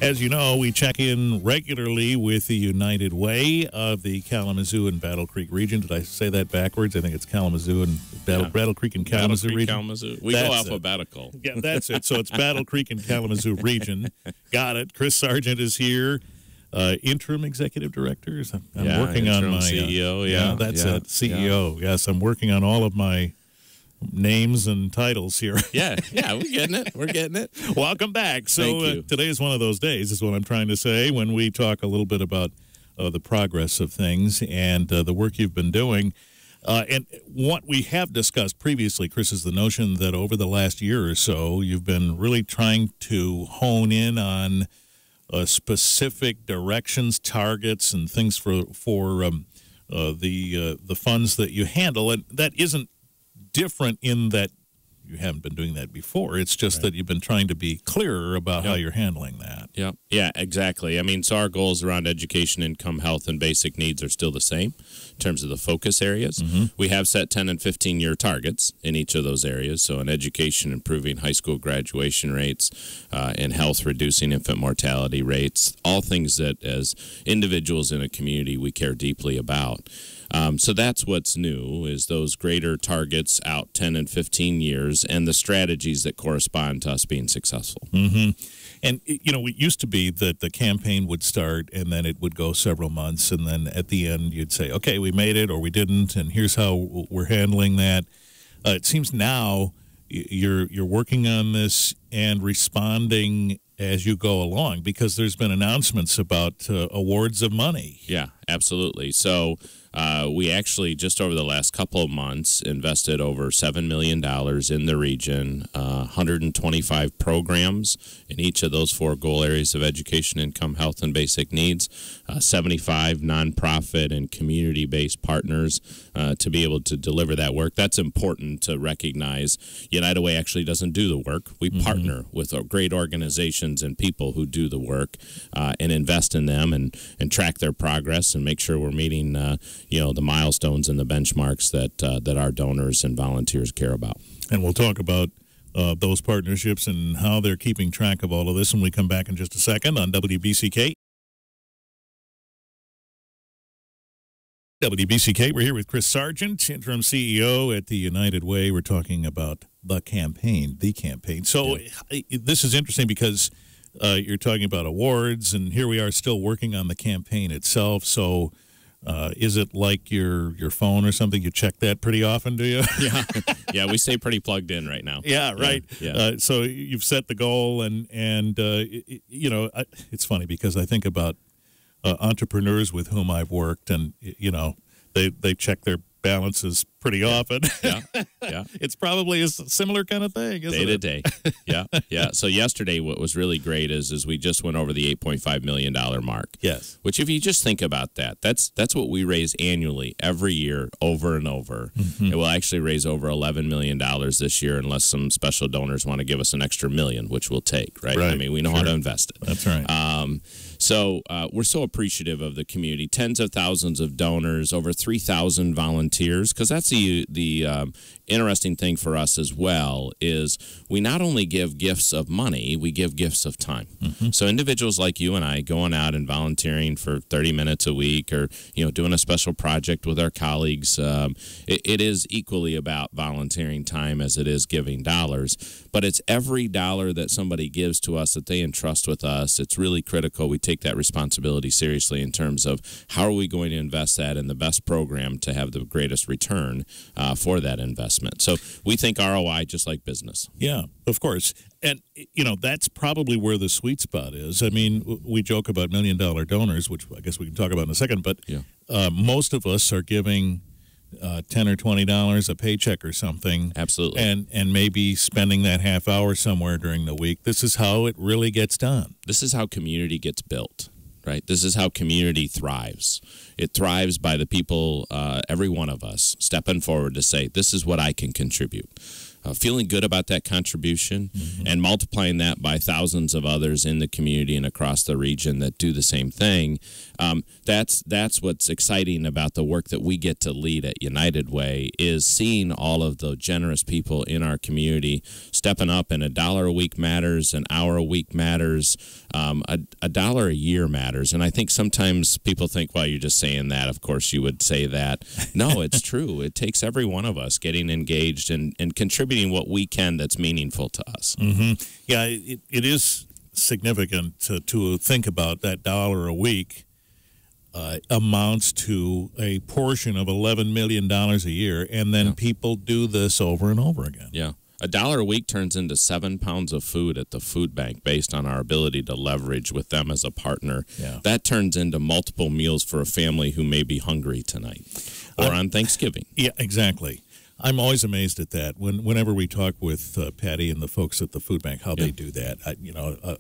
As you know, we check in regularly with the United Way of the Kalamazoo and Battle Creek region. Did I say that backwards? I think it's Kalamazoo and Battle Creek and Kalamazoo region. Kalamazoo. We go alphabetical. Yeah, that's it. So it's Battle Creek and Kalamazoo region. Got it. Chris Sargent is here. Interim executive director. I'm working on my CEO. That's it. CEO. Yes, I'm working on all of my names and titles here. Yeah, we're getting it. We're getting it. Welcome back. So today is one of those days, is what I'm trying to say, when we talk a little bit about the progress of things and the work you've been doing. And what we have discussed previously, Chris, is the notion that over the last year or so, you've been really trying to hone in on specific directions, targets, and things for the funds that you handle. And that isn't different in that you haven't been doing that before. It's just that you've been trying to be clearer about how you're handling that. Yeah, exactly. I mean, so our goals around education, income, health, and basic needs are still the same in terms of the focus areas. We have set 10 and 15-year targets in each of those areas. So in education, improving high school graduation rates, in health, reducing infant mortality rates, all things that as individuals in a community we care deeply about. So that's what's new, is those greater targets out 10 and 15 years and the strategies that correspond to us being successful. And, you know, it used to be that the campaign would start and then it would go several months, and then at the end you'd say, okay, we made it or we didn't, and here's how we're handling that. It seems now you're working on this and responding as you go along, because there's been announcements about awards of money. Yeah, absolutely. So we actually, just over the last couple of months, invested over $7 million in the region, 125 programs in each of those 4 goal areas of education, income, health, and basic needs, 75 nonprofit and community-based partners to be able to deliver that work. That's important to recognize. United Way actually doesn't do the work. We partner with great organizations and people who do the work and invest in them and track their progress and make sure we're meeting the milestones and the benchmarks that our donors and volunteers care about. And we'll talk about those partnerships and how they're keeping track of all of this when we come back in just a second on WBCK. WBCK, we're here with Chris Sargent, Interim CEO at the United Way. We're talking about the campaign. So this is interesting because you're talking about awards, and here we are still working on the campaign itself. So is it like your phone or something? You check that pretty often, do you? Yeah, we stay pretty plugged in right now. Yeah, right. So you've set the goal, and you know, it's funny because I think about entrepreneurs with whom I've worked, and you know, they check their balances pretty often. Yeah. It's probably a similar kind of thing, isn't it? Day to day. Yeah. So yesterday, what was really great is we just went over the $8.5 million mark. Yes. Which, if you just think about that, that's what we raise annually, every year, over and over. It will actually raise over $11 million this year, unless some special donors want to give us an extra $1 million, which we'll take, right? I mean, we know how to invest it. That's right. So we're so appreciative of the community. Tens of thousands of donors, over 3,000 volunteers, because that's the interesting thing for us as well, is we not only give gifts of money, we give gifts of time. So individuals like you and I going out and volunteering for 30 minutes a week, or doing a special project with our colleagues, it is equally about volunteering time as it is giving dollars. But it's every dollar that somebody gives to us that they entrust with us. It's really critical. We take that responsibility seriously in terms of how are we going to invest that in the best program to have the greatest return for that investment. So we think ROI just like business. Yeah, of course. And, that's probably where the sweet spot is. I mean, we joke about $1 million donors, which I guess we can talk about in a second, but most of us are giving $10 or $20 a paycheck or something. Absolutely. And maybe spending that half hour somewhere during the week. This is how it really gets done. This is how community gets built. Right? This is how community thrives. It thrives by the people, every one of us, stepping forward to say, this is what I can contribute. feeling good about that contribution and multiplying that by thousands of others in the community and across the region that do the same thing. That's what's exciting about the work that we get to lead at United Way, is seeing all of the generous people in our community stepping up. And $1 a week matters, an hour a week matters, $1 a year matters. And I think sometimes people think, well, you're just saying that. Of course you would say that. No, it's true. It takes every one of us getting engaged and contributing what we can that's meaningful to us. Yeah, it is significant to think about that $1 a week amounts to a portion of $11 million a year, and then people do this over and over again. Yeah. $1 a week turns into 7 pounds of food at the food bank based on our ability to leverage with them as a partner. Yeah. That turns into multiple meals for a family who may be hungry tonight or on Thanksgiving. Yeah, exactly. I'm always amazed at that. Whenever we talk with Patty and the folks at the food bank, how they do that.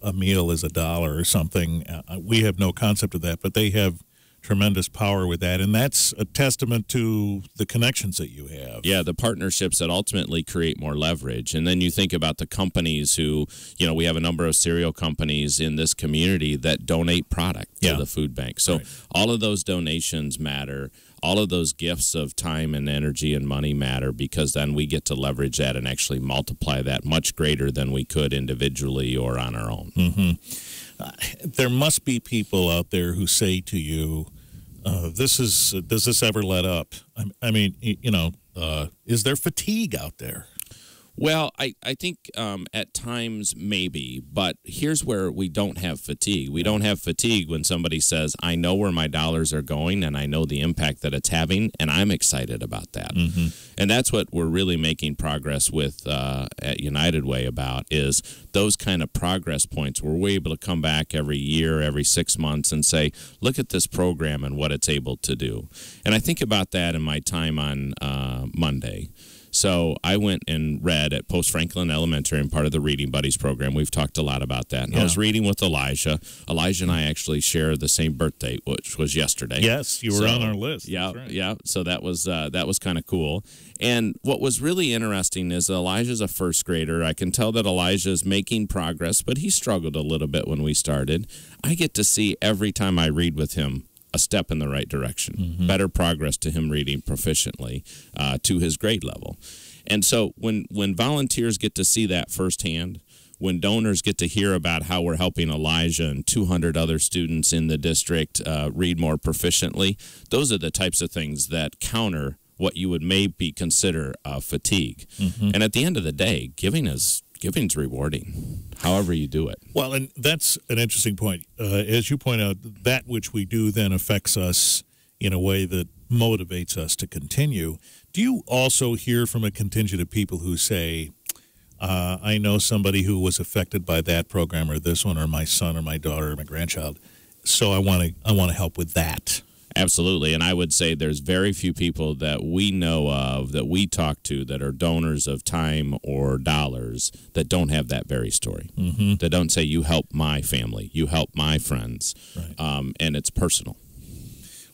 A meal is $1 or something. We have no concept of that, but they have tremendous power with that, and that's a testament to the connections that you have. Yeah, the partnerships that ultimately create more leverage. And then you think about the companies who, we have a number of cereal companies in this community that donate product to the food bank. So all of those donations matter. All of those gifts of time and energy and money matter, because then we get to leverage that and actually multiply that much greater than we could individually or on our own. There must be people out there who say to you, does this ever let up? I mean, is there fatigue out there? Well, I think at times maybe, but here's where we don't have fatigue. We don't have fatigue when somebody says, I know where my dollars are going and I know the impact that it's having, and I'm excited about that. And that's what we're really making progress with at United Way about, is those kind of progress points where we're able to come back every year, every 6 months and say, look at this program and what it's able to do. And I think about that in my time on Monday. So I went and read at Post Franklin Elementary and part of the Reading Buddies program. We've talked a lot about that. And I was reading with Elijah. Elijah and I actually share the same birthday, which was yesterday. Yes, you were on our list. Yeah, right. yeah. So that was kind of cool. And what was really interesting is Elijah's a first grader. I can tell that Elijah is making progress, but he struggled a little bit when we started. I get to see every time I read with him a step in the right direction, better progress to him reading proficiently to his grade level. And so when volunteers get to see that firsthand, when donors get to hear about how we're helping Elijah and 200 other students in the district read more proficiently, those are the types of things that counter what you would maybe consider fatigue. And at the end of the day, giving's rewarding, however you do it. Well, and that's an interesting point. As you point out, that which we do then affects us in a way that motivates us to continue. Do you also hear from a contingent of people who say, I know somebody who was affected by that program or this one, or my son or my daughter or my grandchild, so I want to help with that? Absolutely. And I would say there's very few people that we know of, that we talk to, that are donors of time or dollars that don't have that very story. That don't say, you help my family, you help my friends, and it's personal.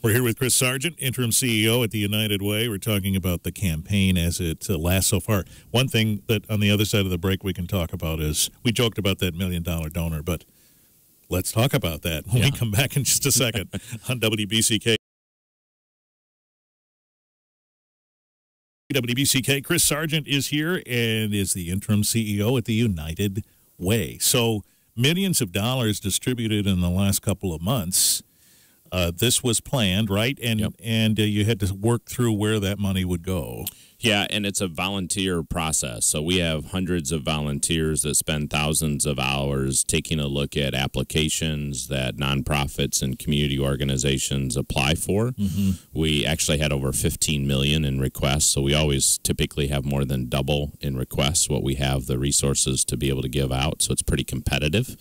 We're here with Chris Sargent, Interim CEO at the United Way. We're talking about the campaign as it lasts so far. One thing that on the other side of the break we can talk about is, we joked about that $1 million donor, but let's talk about that when we come back in just a second on WBCK. WBCK, Chris Sargent is here and is the interim CEO at the United Way. So millions of dollars distributed in the last couple of months. This was planned, right? And you had to work through where that money would go. Yeah, and it's a volunteer process. So we have hundreds of volunteers that spend thousands of hours taking a look at applications that nonprofits and community organizations apply for. We actually had over 15 million in requests, so we always typically have more than double in requests what we have the resources to be able to give out, so it's pretty competitive.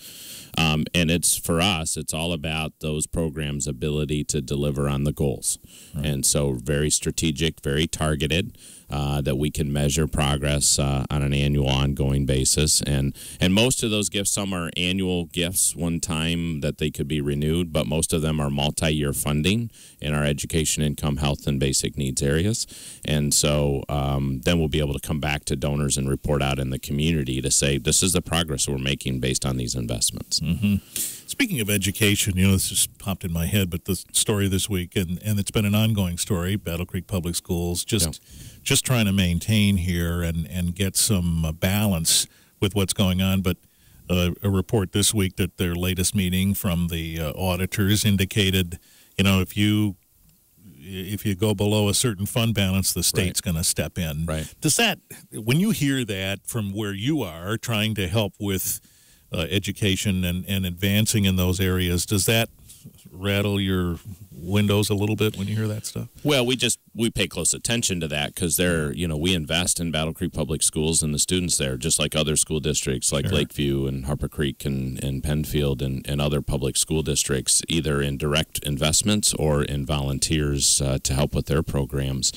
And it's, for us, it's all about those programs' ability to deliver on the goals. And so very strategic, very targeted. that we can measure progress on an annual, ongoing basis. And most of those gifts, some are annual gifts, one time that they could be renewed, but most of them are multi-year funding in our education, income, health, and basic needs areas. And so then we'll be able to come back to donors and report out in the community to say, this is the progress we're making based on these investments. Mm-hmm. Speaking of education, this just popped in my head, but the story this week, and it's been an ongoing story, Battle Creek Public Schools, just trying to maintain here and get some balance with what's going on. But a report this week that their latest meeting from the auditors indicated, if you go below a certain fund balance, the state's going to step in. Right. Does that, when you hear that from where you are trying to help with education and advancing in those areas, does that rattle your windows a little bit when you hear that stuff? Well, we pay close attention to that because we invest in Battle Creek Public Schools and the students there, just like other school districts like Lakeview and Harper Creek and Penfield and other public school districts, either in direct investments or in volunteers to help with their programs.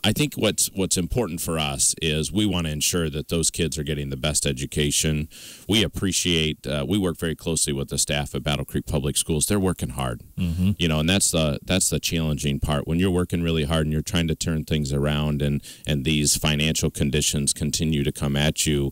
I think what's important for us is we want to ensure that those kids are getting the best education. We appreciate, we work very closely with the staff at Battle Creek Public Schools. They're working hard, and that's the challenging part. When you're working really hard and you're trying to turn things around and these financial conditions continue to come at you,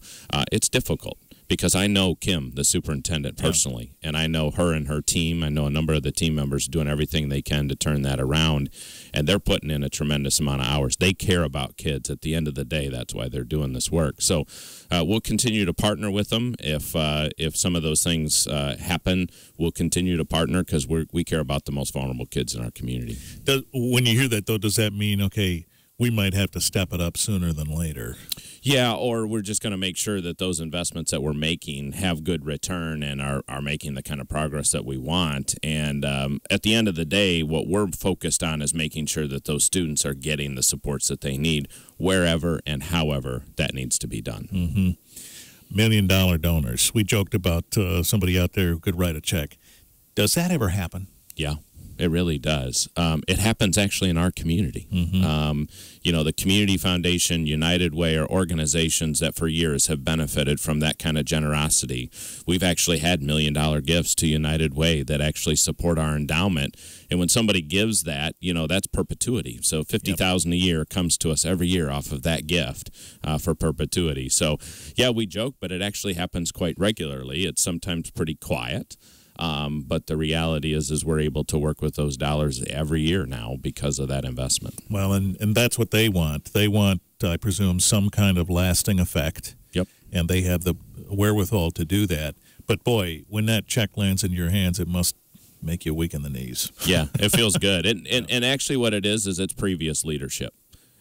it's difficult. Because I know Kim, the superintendent, personally, and I know her and her team. I know a number of the team members doing everything they can to turn that around, and they're putting in a tremendous amount of hours. They care about kids. At the end of the day, that's why they're doing this work. So we'll continue to partner with them. If some of those things happen, we'll continue to partner because we care about the most vulnerable kids in our community. When you hear that, though, does that mean, okay, we might have to step it up sooner than later? Yeah, or we're just going to make sure that those investments that we're making have good return and are making the kind of progress that we want. And at the end of the day, what we're focused on is making sure that those students are getting the supports that they need wherever and however that needs to be done. $1 million donors. We joked about somebody out there who could write a check. Does that ever happen? Yeah. It really does. It happens actually in our community. The Community Foundation, United Way are organizations that for years have benefited from that kind of generosity. We've actually had $1 million gifts to United Way that actually support our endowment. And when somebody gives that, that's perpetuity. So $50,000 a year comes to us every year off of that gift for perpetuity. So, yeah, we joke, but it actually happens quite regularly. It's sometimes pretty quiet. But the reality is we're able to work with those dollars every year now because of that investment. Well, and that's what they want. They want, I presume, some kind of lasting effect. Yep. And they have the wherewithal to do that. But, boy, when that check lands in your hands, it must make you weak in the knees. Yeah, it feels good. And actually what it is it's previous leadership.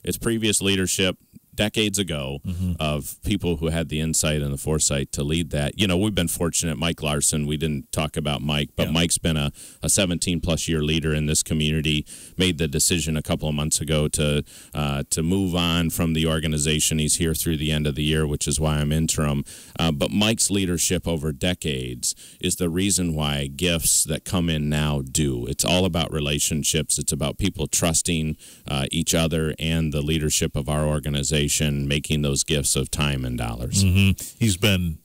It's previous leadership decades ago of people who had the insight and the foresight to lead that. We've been fortunate. Mike Larson, we didn't talk about Mike, but Mike's been a 17-plus year leader in this community, made the decision a couple of months ago to move on from the organization. He's here through the end of the year, which is why I'm interim. But Mike's leadership over decades is the reason why gifts that come in now do. It's all about relationships. It's about people trusting each other and the leadership of our organization, making those gifts of time and dollars. He's been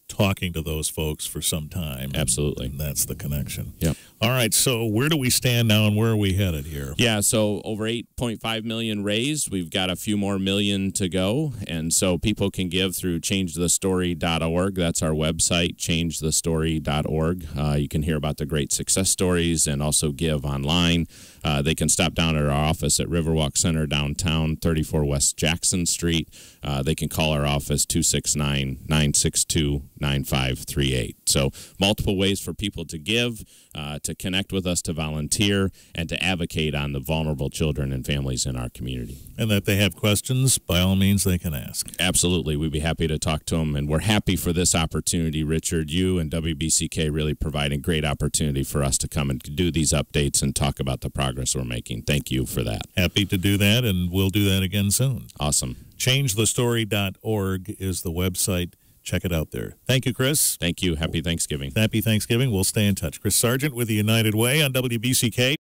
talking to those folks for some time. Absolutely. And that's the connection. Yep. All right, so where do we stand now and where are we headed here? Yeah, so over $8.5 million raised. We've got a few more million to go, and so people can give through changethestory.org. That's our website, changethestory.org. You can hear about the great success stories and also give online. They can stop down at our office at Riverwalk Center downtown, 34 West Jackson Street. They can call our office, 269-962-9538. So multiple ways for people to give, to connect with us, to volunteer, and to advocate on the vulnerable children and families in our community. And that they have questions, by all means, they can ask. Absolutely. We'd be happy to talk to them, and we're happy for this opportunity, Richard. You and WBCK really providing great opportunity for us to come and do these updates and talk about the progress we're making. Thank you for that. Happy to do that, and we'll do that again soon. Awesome. ChangeTheStory.org is the website. Check it out there. Thank you, Chris. Thank you. Happy Thanksgiving. Happy Thanksgiving. We'll stay in touch. Chris Sargent with the United Way on WBCK.